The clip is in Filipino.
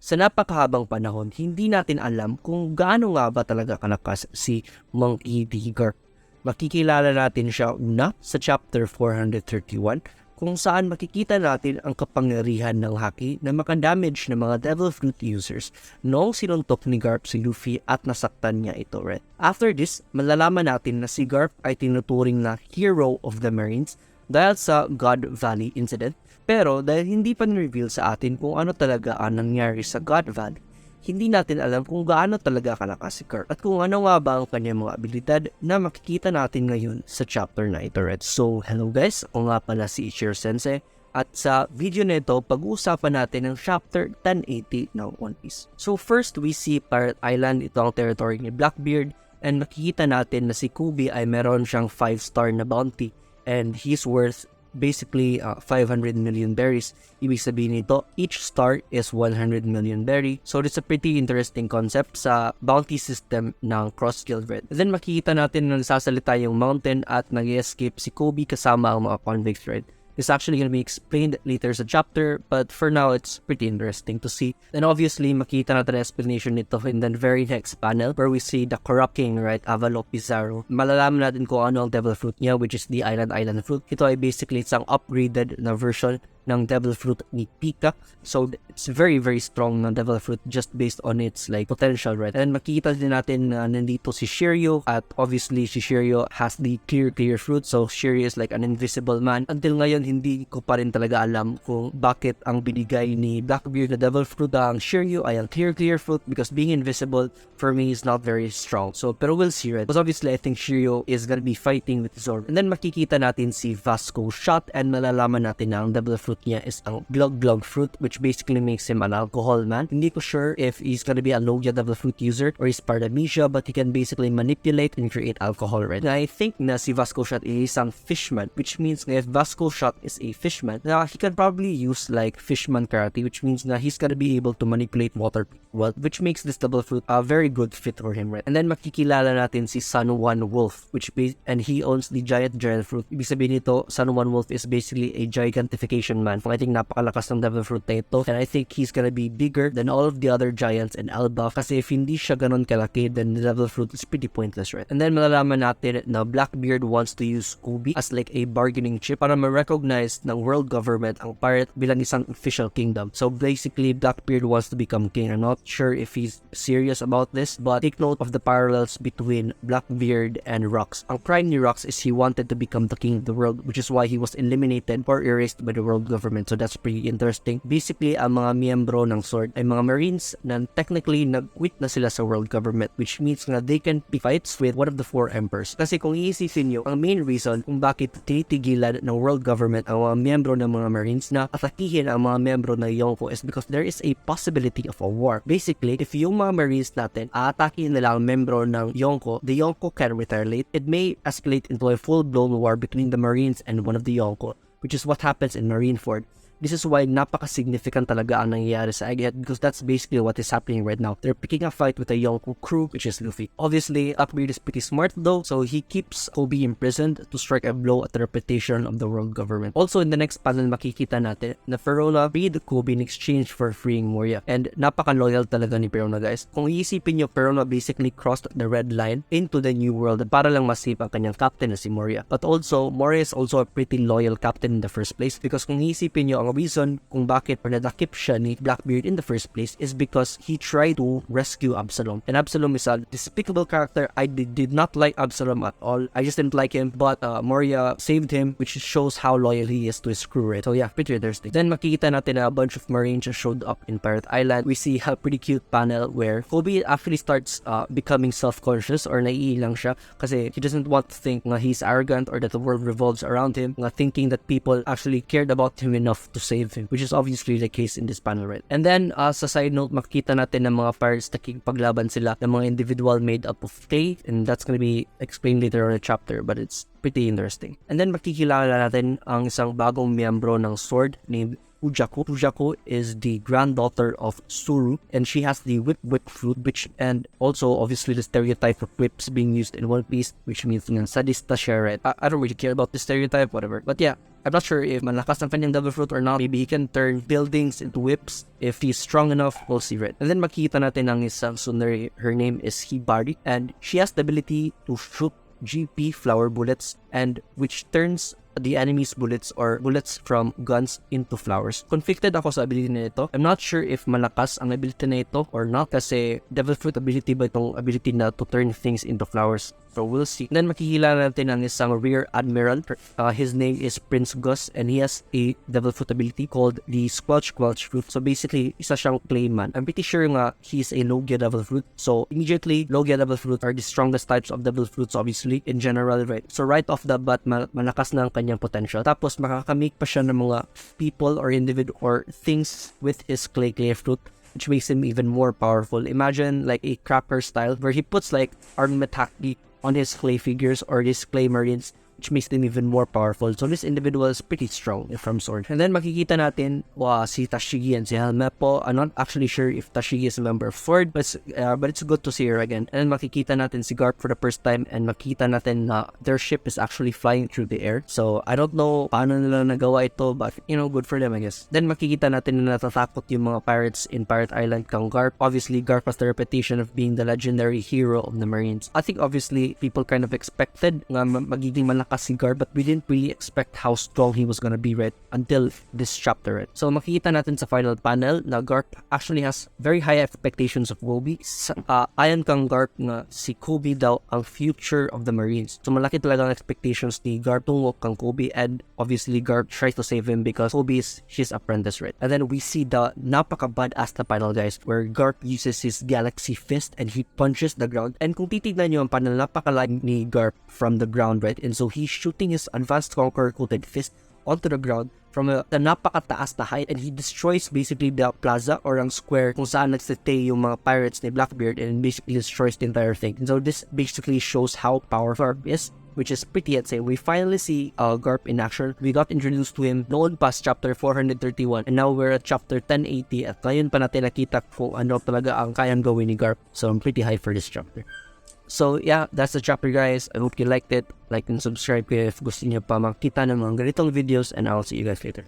Sa napakahabang panahon, hindi natin alam kung gaano nga ba talaga kalakas si Monkey D. Garp. Makikilala natin siya una sa chapter 431 kung saan makikita natin ang kapangyarihan ng haki na makadamage ng mga Devil Fruit users noong sinuntok ni Garp si Luffy at nasaktan niya ito, right? After this, malalaman natin na si Garp ay tinuturing na hero of the Marines dahil sa God Valley incident. Pero dahil hindi pa ni-reveal sa atin kung ano talaga ang nangyari sa God Valley, hindi natin alam kung gaano talaga kalakas si Garp at kung ano nga ba ang kanyang mga abilidad na makikita natin ngayon sa chapter na ito, right? So, hello guys, ako nga pala si 𝙲𝚘𝚙𝚎 at sa video na ito, pag-uusapan natin ang chapter 1080 ng One Piece. So first, we see Pirate Island, ito ang territory ni Blackbeard, and makikita natin na si Kobe ay meron siyang 5-star na bounty and he's worth basically 500 million berries. Ibig sabihin nito, each star is 100 million berry. So it's a pretty interesting concept sa bounty system ng Cross Guild Red. Then makikita natin na nasasalita yung mountain at nag-escape si Kobe kasama ang mga convicts, right? It's actually going to be explained later sa chapter, but for now, it's pretty interesting to see. Then obviously, makita natin ang explanation nito in the very next panel where we see the corrupt king, right, Avalo Pizarro. Malalaman natin kung ano ang devil fruit niya, which is the Island fruit. Ito ay basically isang upgraded na version ng devil fruit ni Pika. So it's very strong na devil fruit just based on its like potential, right? And makikita din natin na nandito si Shiryu at obviously si Shiryu has the clear fruit. So Shiryu is like an invisible man. Until ngayon hindi ko pa rin talaga alam kung bakit ang binigay ni Blackbeard na devil fruit ang Shiryu ay ang clear fruit, because being invisible for me is not very strong. So pero we'll see, right? Because obviously I think Shiryu is gonna be fighting with Zoro. And then makikita natin si Vasco Shot and malalaman natin na ang devil fruit niya is ang glug fruit, which basically makes him an alcohol man. Hindi ko sure if he's gonna be a Logia devil fruit user or he's part of Misha, but he can basically manipulate and create alcohol, right? And I think na si Vasco Shot is isang fishman, which means na if Vasco Shot is a fishman, he can probably use like fishman karate, which means na he's gonna be able to manipulate water well, which makes this devil fruit a very good fit for him, right? And then makikilala natin si Sun One Wolf, and he owns the giant fruit. Ibig sabihin nito, Sun One Wolf is basically a gigantification man. I think napakalakas ng devil fruit na ito, and I think he's gonna be bigger than all of the other giants in Elbaf, kasi if hindi siya ganun kalaki, then the devil fruit is pretty pointless, right? And then malalaman natin na Blackbeard wants to use Kobe as like a bargaining chip para ma-recognize ng world government ang pirate bilang isang official kingdom. So basically, Blackbeard wants to become king. I'm not sure if he's serious about this, but take note of the parallels between Blackbeard and Rox. Ang prime ni Rox is he wanted to become the king of the world, which is why he was eliminated or erased by the world government. So that's pretty interesting. Basically, ang mga miyembro ng Sword ay mga Marines na technically nag-quit na sila sa world government, which means na they can pick fights with one of the 4 emperors. Kasi kung iisipin nyo, ang main reason kung bakit tinitigilan ng world government ang mga miyembro ng mga Marines na atakihin ang mga miyembro ng Yonko is because there is a possibility of a war. Basically, if yung mga Marines natin aatakihin nila ang miyembro ng Yonko, the Yonko can retaliate. It may escalate into a full-blown war between the Marines and one of the Yonko, which is what happens in Marineford. This is why napaka-significant talaga ang nangyayari sa Egghead, because that's basically what is happening right now. They're picking a fight with a Yonko crew, which is Luffy. Obviously, Blackbeard is pretty smart though, so he keeps Kobe imprisoned to strike a blow at the reputation of the world government. Also, in the next panel, makikita natin na Perona freed Kobe in exchange for freeing Moria. And napaka-loyal talaga ni Perona, guys. Kung iisipin nyo, Perona basically crossed the red line into the new world para lang masave ang kanyang captain na si Moria. But also, Moria is also a pretty loyal captain in the first place, because kung iisipin nyo, ang reason kung bakit nadakip siya ni Blackbeard in the first place is because he tried to rescue Absalom. And Absalom is a despicable character. I did not like Absalom at all. I just didn't like him, but Moria saved him, which shows how loyal he is to his crew, right? So yeah, pretty interesting. Then makikita natin na a bunch of Marines showed up in Pirate Island. We see a pretty cute panel where Kobe actually starts becoming self-conscious or naiilang siya kasi he doesn't want to think na he's arrogant or that the world revolves around him, na thinking that people actually cared about him enough to save him, which is obviously the case in this panel, right? And then sa side note, makikita natin ng mga pirates nakikipaglaban sila ng mga individual made up of clay, and that's gonna be explained later on in the chapter, but it's pretty interesting. And then makikilala natin ang isang bagong miyembro ng Sword named 𝙲𝚘𝚙𝚒𝚑 is the granddaughter of Suru, and she has the whip fruit, which, and also obviously the stereotype of whips being used in One Piece, which means sadista siya, right? I don't really care about the stereotype, whatever. But yeah, I'm not sure if malakas ang kanyang devil fruit or not. Maybe he can turn buildings into whips if he's strong enough. We'll see, right? And then makikita natin ang isang tsunade. Her name is Hibari, and she has the ability to shoot GP flower bullets, and which turns the enemy's bullets or bullets from guns into flowers. Conflicted ako sa ability na ito. I'm not sure if malakas ang ability na ito or not, kasi devil fruit ability ba itong ability na to turn things into flowers. So we'll see. Then makikilala natin ang isang rear admiral. His name is Prince Gus, and he has a devil fruit ability called the Squelch fruit. So basically, isa siyang clayman. I'm pretty sure nga he's a Logia devil fruit. So immediately, Logia devil fruit are the strongest types of devil fruits, obviously, in general, right? So right off the bat, malakas na ang kanyang potential. Tapos makakamake pa siya ng mga people or individual or things with his clay fruit, which makes him even more powerful. Imagine like a cracker style where he puts like armataki on his clay figures or his clay marines, which makes them even more powerful. So this individual is pretty strong from sword. And then makikita natin si 𝚙𝚙𝚎𝚑 and si 𝚲𝚘𝚏. I'm not actually sure if 𝚙𝚙𝚎 is a member of Sword, but it's good to see her again. And then makikita natin si Garp for the first time, and makikita natin na their ship is actually flying through the air. So I don't know paano nila nagawa ito, but good for them, I guess. Then makikita natin na natatakot yung mga pirates in Pirate Island kang Garp. Obviously, Garp has the reputation of being the legendary hero of the Marines. I think obviously people kind of expected nga magiging malakas si Garp, but we didn't really expect how strong he was gonna be, right, until this chapter, right? So makikita natin sa final panel na Garp actually has very high expectations of Kobe. Ayon kang Garp nga si Kobe daw ang future of the Marines. So malaki talaga ang expectations ni Garp tungo kang Kobe, and obviously Garp tries to save him because Kobe is his apprentice, right? And then we see the napaka-badass na panel, guys, where Garp uses his Galaxy Fist and he punches the ground. And kung titignan nyo ang panel, napakalayo ni Garp from the ground, right? And so he's shooting his Advanced Conqueror coated fist onto the ground from a napakataas na height, and he destroys basically the plaza or ang square kung saan nagsitay yung mga pirates ni Blackbeard, and basically destroys the entire thing. And so this basically shows how powerful Garp is, which is pretty insane. We finally see Garp in action. We got introduced to him noon past chapter 431, and now we're at chapter 1080, at ngayon pa natin nakita kung ano talaga ang kayang gawin ni Garp. So I'm pretty hyped for this chapter. So yeah, that's the chapter, guys. I hope you liked it. Like and subscribe if gusto niyo pa makita ng mga ganitong videos, and I'll see you guys later.